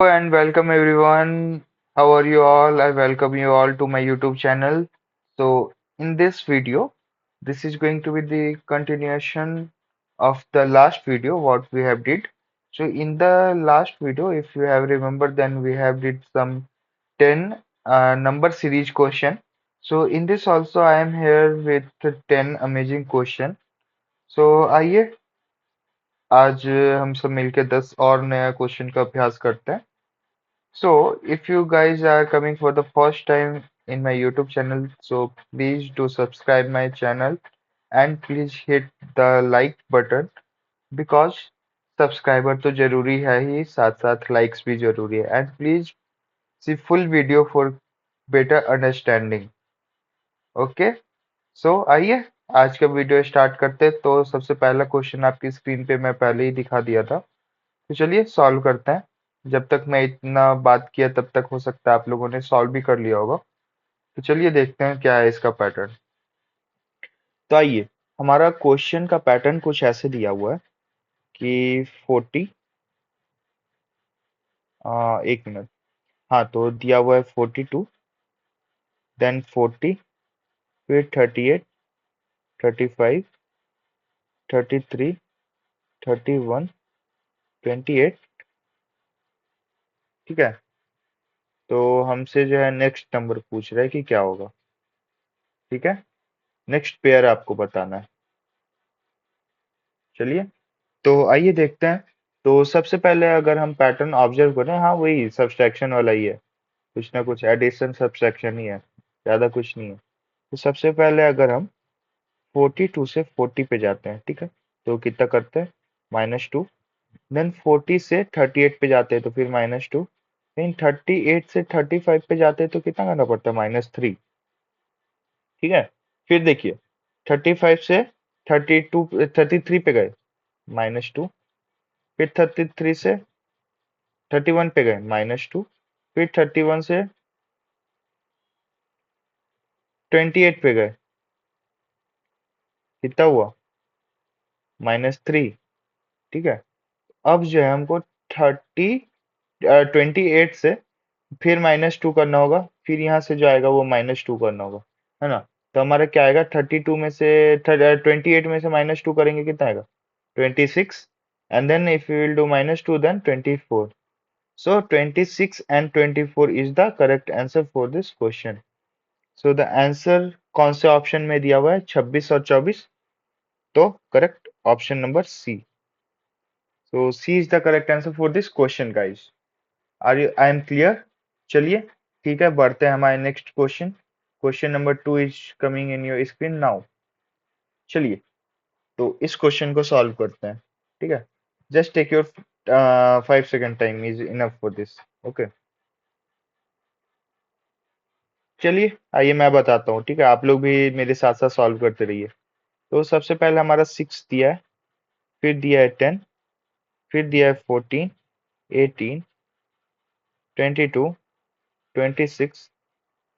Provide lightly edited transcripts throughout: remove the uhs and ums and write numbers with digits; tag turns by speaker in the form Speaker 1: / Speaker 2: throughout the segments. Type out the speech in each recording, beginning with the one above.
Speaker 1: And welcome everyone. How are you all? I welcome you all to my YouTube channel. So, in this video, this is going to be the continuation of the last video what we have did. So, in the last video, if you have remembered, then we have did some 10 number series question. So, in this also, I am here with 10 amazing question. So, आइए आज हम सब मिलके 10 और नया question का अभ्यास करते हैं. So, if you guys are coming for the first time in my YouTube channel, so please do subscribe my channel and please hit the like button because subscriber तो जरूरी है ही साथ साथ likes भी जरूरी है and please see full video for better understanding. Okay? So आइए आज का वीडियो स्टार्ट करते हैं. तो सबसे पहला क्वेश्चन आपकी स्क्रीन पे मैं पहले ही दिखा दिया था. तो चलिए सॉल्व करते हैं. जब तक मैं इतना बात किया तब तक हो सकता है आप लोगों ने सॉल्व भी कर लिया होगा. तो चलिए देखते हैं क्या है इसका पैटर्न. तो आइए हमारा क्वेश्चन का पैटर्न कुछ ऐसे दिया हुआ है कि 40 एक मिनट. हाँ तो दिया हुआ है 42, देन 40, फिर 38, 35, 33, 31, 28. ठीक है. तो हमसे जो है नेक्स्ट नंबर पूछ रहा है कि क्या होगा. ठीक है. नेक्स्ट पेयर आपको बताना है. चलिए तो आइए देखते हैं. तो सबसे पहले अगर हम पैटर्न ऑब्जर्व करें, हाँ वही सब्सट्रैक्शन वाला ही है. कुछ ना कुछ एडिशन सब्सट्रैक्शन ही है, ज्यादा कुछ नहीं है. तो सबसे पहले अगर हम 42 से 40 पे जाते हैं, ठीक है, तो कितना करते हैं -2. देन 40 से 38 पे जाते हैं तो फिर -2. देन 38 से 35 पे जाते हैं तो कितना करना पड़ता है -3. ठीक है. फिर देखिए 35 से 32 33 पे गए -2. फिर 33 से 31 पे गए -2. फिर 31 से 28 पे गए, कितना हुआ -3. ठीक है. अब जो है हमको 28 से फिर -2 करना होगा. फिर यहाँ से जो आएगा वो -2 करना होगा, है ना. तो हमारा क्या आएगा 32 में से 28 में से -2 करेंगे कितना आएगा 26. And then if you will do -2 then 24. So 26 and 24 is the correct answer for this question. So the answer कौन से ऑप्शन में दिया हुआ है 26 और 24. तो correct option number C. So C is the correct answer for this question guys. Are you I am clear? चलिए ठीक है, बढ़ते हैं हमारे next question. Question number 2 is coming in your screen now. चलिए तो इस क्वेश्चन को सॉल्व करते हैं. ठीक है. Just take your 5 second time is enough for this. Okay. चलिए आइए मैं बताता हूँ. ठीक है, आप लोग भी मेरे साथ साथ सॉल्व करते रहिए. तो सबसे पहले हमारा 6 दिया है, फिर दिया है 10, फिर दिया है 14, 18, 22, 26,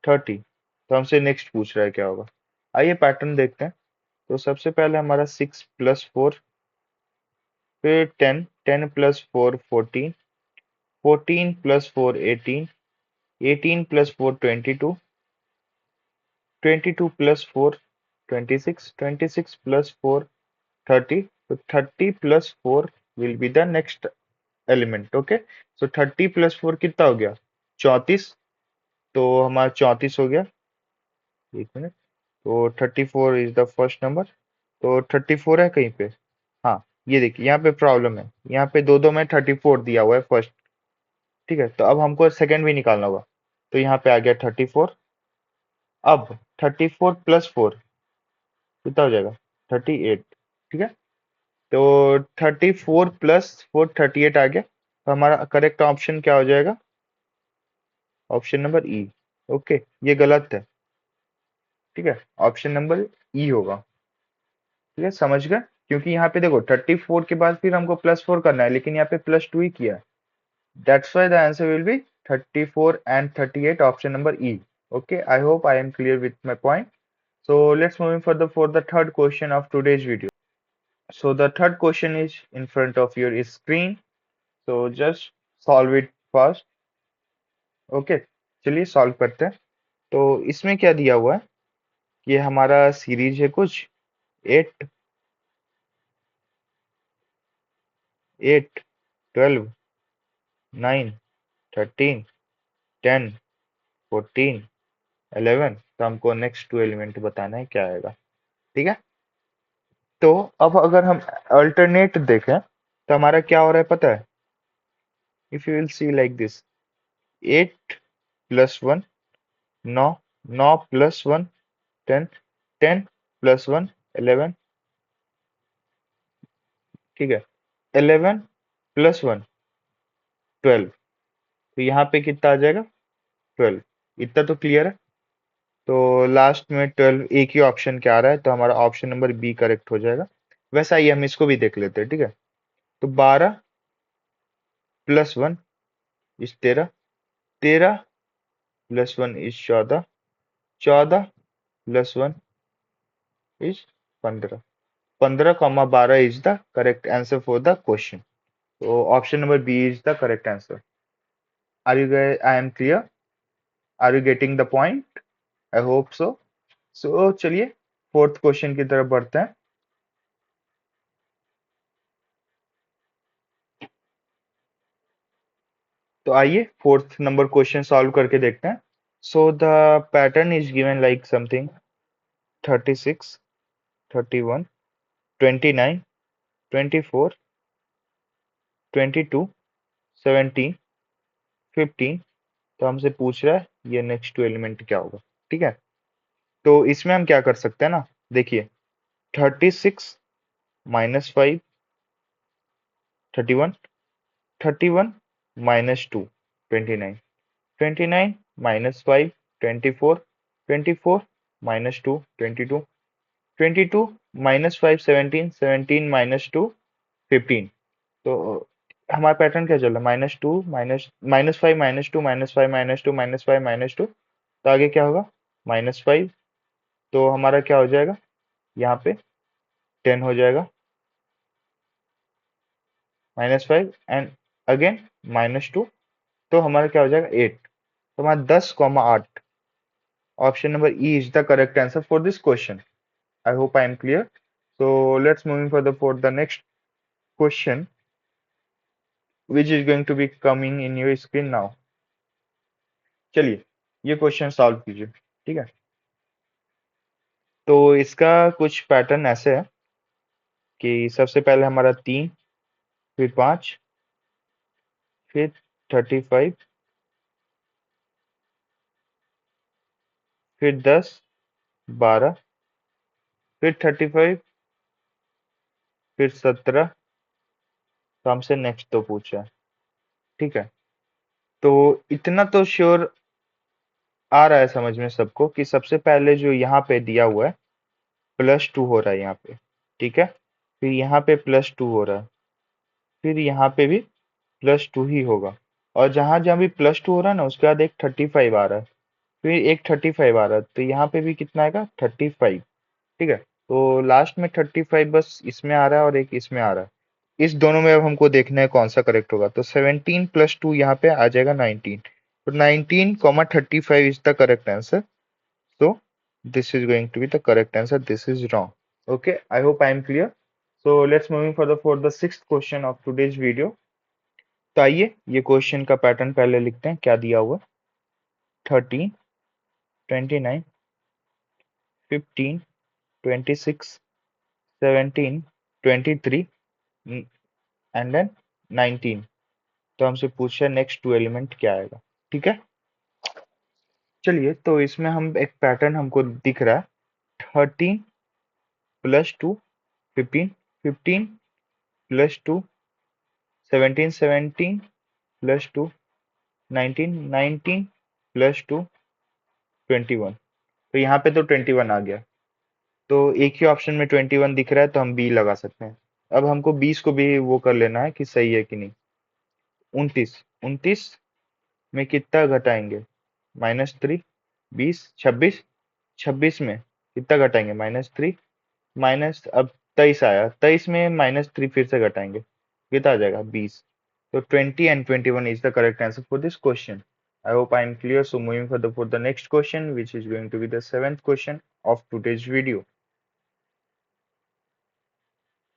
Speaker 1: 30. तो हमसे नेक्स्ट पूछ रहा है क्या होगा. आइए पैटर्न देखते हैं. तो सबसे पहले हमारा 6 + 4, फिर 10, 10 + 4 14, 14 + 4 18, 18 + 4 22, 22 + 4 26, 26 + 4 30. So 30 + 4 will be the next element. Okay. So 30 + 4 कितना हो गया 34. तो हमारा 34 हो गया. एक मिनट. तो 34 इज द फर्स्ट नंबर. तो 34 है कहीं पे. हाँ ये देखिए यहाँ पे प्रॉब्लम है, यहाँ पे दो दो में 34 दिया हुआ है फर्स्ट. ठीक है. तो अब हमको सेकंड भी निकालना होगा. तो यहाँ पे आ गया 34. अब 34 + 4 कितना हो जाएगा 38. ठीक है. तो 34 + 4 38 आ गया. तो हमारा करेक्ट ऑप्शन क्या हो जाएगा ऑप्शन नंबर ई. ओके. ये गलत है. ठीक है. ऑप्शन नंबर ई होगा. ठीक है, समझ गए. क्योंकि यहाँ पे देखो 34 के बाद फिर हमको +4 करना है, लेकिन यहाँ पे +2 ही किया है. That's why the answer will be 34 and 38 option number E. Okay. I hope I am clear with my point. So let's move further for the third question of today's video. So the third question is in front of your screen. So just solve it fast. Okay, चलिए solve करते हैं। तो इसमें क्या दिया हुआ है, ये हमारा सीरीज है कुछ 8, 8, 12, 9, 13, 10, 14, 11। तो हमको नेक्स्ट टू एलिमेंट बताना है क्या आएगा। ठीक है, तो अब अगर हम अल्टरनेट देखें तो हमारा क्या हो रहा है पता है। If you will see like this, 8 plus 1 9, 9 plus 1 10, 10 plus 1 11। ठीक है, 11 प्लस 1 12। तो यहाँ पे कितना आ जाएगा 12। इतना तो क्लियर है। तो लास्ट में 12 एक ही ऑप्शन क्या आ रहा है, तो हमारा ऑप्शन नंबर बी करेक्ट हो जाएगा। वैसा ही हम इसको भी देख लेते हैं। ठीक है, तो 12 plus 1 is 13, 13 plus 1 is 14, 14 plus 1 is 15, 15 comma 12 is the correct answer for the question. तो option number B is the correct answer. Are you I am clear? Are you getting the point? I hope so. So चलिए fourth question की तरफ बढ़ते हैं। तो आइए fourth number question solve करके देखते हैं। So the pattern is given like something 36, 31, 29, 24, 22, 17, 15। तो हमसे पूछ रहा है ये नेक्स्ट टू एलिमेंट क्या होगा। ठीक है, तो इसमें हम क्या कर सकते हैं ना, देखिए 36 minus 5 31, 31 minus 2 29, 29 minus 5 24, 24 minus 2 22, 22 minus 5 17, 17 minus 2 15। तो हमारा पैटर्न क्या चल रहा है, minus two minus minus five minus two minus five minus two minus five minus two. तो आगे क्या होगा, माइनस 5। तो हमारा क्या हो जाएगा यहाँ पे 10 हो जाएगा, -5 एंड अगेन -2। तो हमारा क्या हो जाएगा 8। तो हमारा 10, 8। Option number E is the correct answer for this question. I hope I am clear. So let's moving further for the next question, which is going to be coming in your screen now. चलिए ये question solve कीजिए। ठीक है, तो इसका कुछ pattern ऐसे है कि सबसे पहले हमारा 3, फिर 5, फिर 35, फिर 10, 12, फिर 35, फिर 17। तो हमसे नेक्स्ट तो पूछा है। ठीक है, तो इतना तो श्योर आ रहा है समझ में सबको कि सबसे पहले जो यहाँ पे दिया हुआ है +2 हो रहा है यहाँ पे। ठीक है, फिर यहाँ पे +2 हो रहा है, फिर यहाँ पे भी +2 ही होगा। और जहां जहां भी +2 हो रहा है ना, उसके बाद एक 35 आ रहा है, फिर एक 35 आ रहा है। तो यहाँ पे भी कितना आएगा 35। ठीक है, तो लास्ट में 35 बस इसमें आ रहा है और एक इसमें आ रहा है। इस दोनों में अब हमको देखना है कौन सा करेक्ट होगा। तो 17 + 2 यहाँ पे आ जाएगा 19। तो 19, 35 is the correct answer. So this is going to be the correct answer. This is wrong. Okay, I hope I am clear. So let's moving further for the sixth question of today's video. तो आइए ये question का pattern पहले लिखते हैं क्या दिया हुआ। 13, 29, 15, 26, 17, 23 एंड देन 19। तो हमसे पूछा नेक्स्ट टू एलिमेंट क्या आएगा। ठीक है, चलिए तो इसमें हम एक पैटर्न हमको दिख रहा है। 13 + 2 15, 15 + 2 17, 17 + 2 19, 19 + 2 21। तो यहाँ पे तो 21 आ गया। तो एक ही ऑप्शन में 21 दिख रहा है, तो हम बी लगा सकते हैं। अब हमको 20 को भी वो कर लेना है कि सही है कि नहीं। 29, 29 में कितना घटाएंगे -3, 20, 26, 26 में कितना घटाएंगे -3, माइनस अब 23 आया, 23 में -3 फिर से घटाएंगे, कितना आ जाएगा 20। So 20 and 21 is the correct answer for this question. I hope I am clear. So moving for the next question, which is going to be the seventh question of today's video.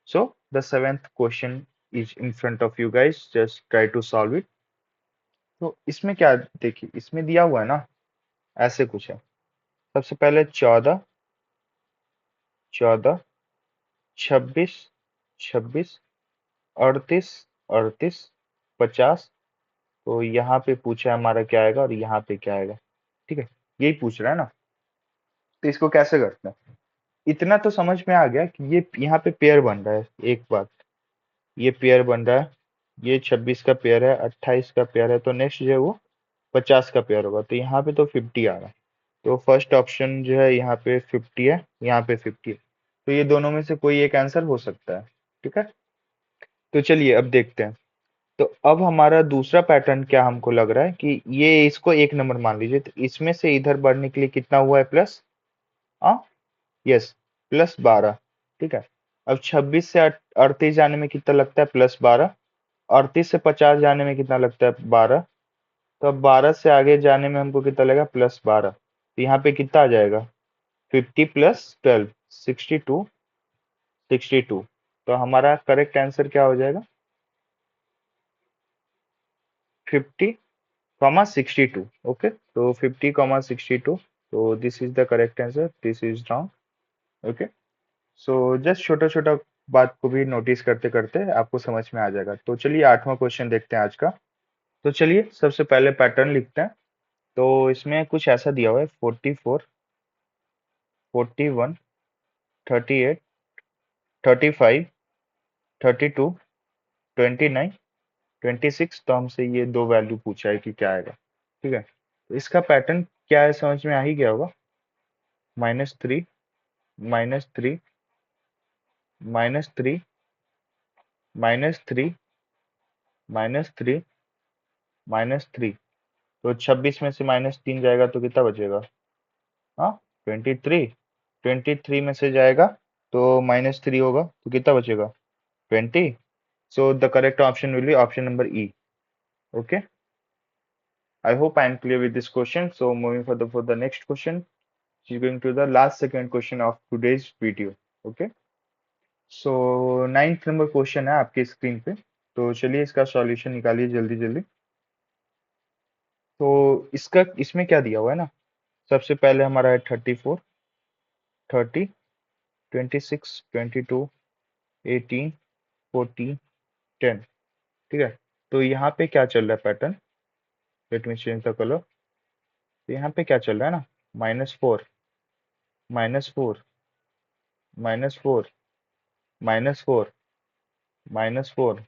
Speaker 1: So the seventh question is in front of you guys. Just try to solve it. तो इसमें क्या देखिए, इसमें दिया हुआ है ना, ऐसे कुछ है। सबसे पहले 14, 14, 26, 26, 38, 38, 50। तो यहाँ पे पूछा है हमारा क्या आएगा और यहाँ पे क्या आएगा। ठीक है, यही पूछ रहा है ना। तो इसको कैसे करते हैं, इतना तो समझ में आ गया कि ये यहाँ पे पेयर बन रहा है। एक बात, ये पेयर बन रहा है, ये 26 का पेयर है, 28 का पेयर है, तो नेक्स्ट जो है वो 50 का पेयर होगा। तो यहाँ पे तो 50 आ रहा है। तो फर्स्ट ऑप्शन जो है यहाँ पे 50 है, यहाँ पे 50 है। तो ये दोनों में से कोई एक आंसर हो सकता है। ठीक है, तो चलिए अब देखते हैं। तो अब हमारा दूसरा पैटर्न क्या हमको लग रहा है कि ये इसको एक नंबर मान लीजिए, तो इसमें से इधर बढ़ने के लिए कितना हुआ है प्लस, हाँ, यस, प्लस 12। ठीक है, अब 26 से 38 जाने में कितना लगता है, प्लस 12। 38 से 50 जाने में कितना लगता है, 12। तो अब 12 से आगे जाने में हमको कितना लगेगा, प्लस 12। तो यहाँ पे कितना आ जाएगा, 50 प्लस 12, 62, 62। तो हमारा करेक्ट आंसर क्या हो जाएगा, 50 कॉमा 62। ओके, तो 50 कॉमा 62। तो this is the correct answer, this is wrong. Okay, so just छोटा छोटा बात को भी नोटिस करते करते आपको समझ में आ जाएगा। तो चलिए आठवां क्वेश्चन देखते हैं आज का। तो चलिए सबसे पहले पैटर्न लिखते हैं। तो इसमें कुछ ऐसा दिया हुआ है, 44, 41, 38, 35, 32, 29, 26। तो हमसे ये दो वैल्यू पूछा है कि क्या आएगा। ठीक है, तो इसका पैटर्न क्या है समझ में आ ही गया होगा। -3, -3, -3, -3, -3, -3। तो 26 में से -3 जाएगा तो कितना बचेगा, हाँ, 23। 23 में से जाएगा तो -3 होगा, तो कितना बचेगा, 20। So the correct option will be option number E. Okay, I hope I am clear with this question. So moving for the next question, which is going to the last second question of today's video. Okay, so ninth number question है आपके screen पे। तो चलिए इसका solution निकालिए जल्दी जल्दी। तो इसका इसमें क्या दिया हुआ है ना, सबसे पहले हमारा है 34, 30, 26, 22, 18, 14, 10। ठीक है, तो यहाँ पे क्या चल रहा है pattern, let me change the colour. तो यहाँ पे क्या चल रहा है ना, -4, -4, -4, -4, -4,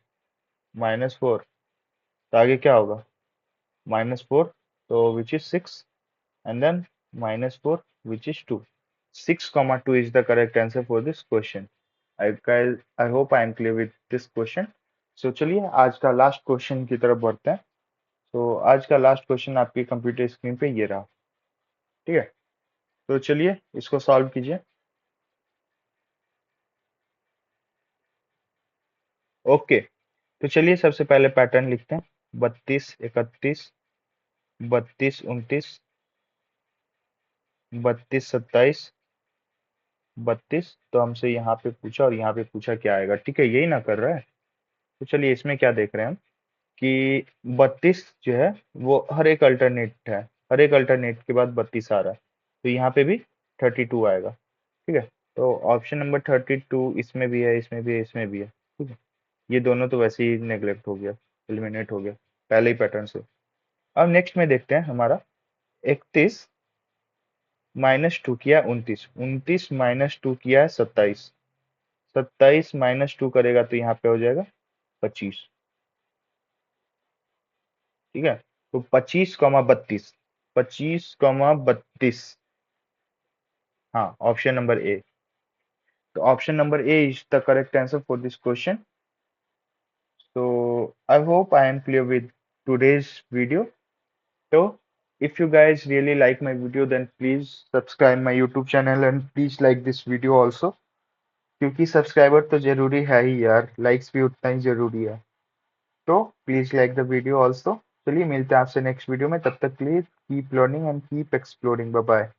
Speaker 1: -4। तो आगे क्या होगा, -4, तो which is 6, and then -4 which is 2। 6, 2 is the correct answer for this question. I hope I am clear with this question. So चलिए आज का लास्ट क्वेश्चन की तरफ बढ़ते हैं। तो आज का लास्ट क्वेश्चन आपकी कंप्यूटर स्क्रीन पे ये रहा। ठीक है, तो चलिए इसको सॉल्व कीजिए। ओके, तो चलिए सबसे पहले पैटर्न लिखते हैं। 32, 31, 32, 29, 32, 27, 32। तो हमसे यहाँ पे पूछा और यहाँ पे पूछा क्या आएगा। ठीक है, यही ना कर रहा है। तो चलिए इसमें क्या देख रहे हैं हम कि 32 जो है वो हर एक अल्टरनेट है, हर एक अल्टरनेट के बाद 32 आ रहा है। तो यहाँ पे भी 32 आएगा। ठीक है, तो ऑप्शन नंबर 32 इसमें भी है, इसमें भी है, इसमें भी है। ठीक है, ये दोनों तो वैसे ही नेग्लेक्ट हो गया, एलिमिनेट हो गया पहले ही पैटर्न से। अब नेक्स्ट में देखते हैं हमारा 31 -2 किया 29, 29 -2 किया है 27, 27 -2 करेगा तो यहाँ पे हो जाएगा 25। ठीक है, तो 25, 25, 32, हाँ, ऑप्शन नंबर ए। तो option number A is the correct answer for this question. So I hope I am clear with today's video. So if you guys really like my video, then please subscribe my YouTube channel and please like this video also, क्योंकि subscriber तो जरूरी है ही यार, likes भी उतना ही जरूरी है। तो please like the video also. चलिए मिलते हैं आपसे नेक्स्ट वीडियो में, तब तक के लिए keep learning and keep exploring. Bye bye.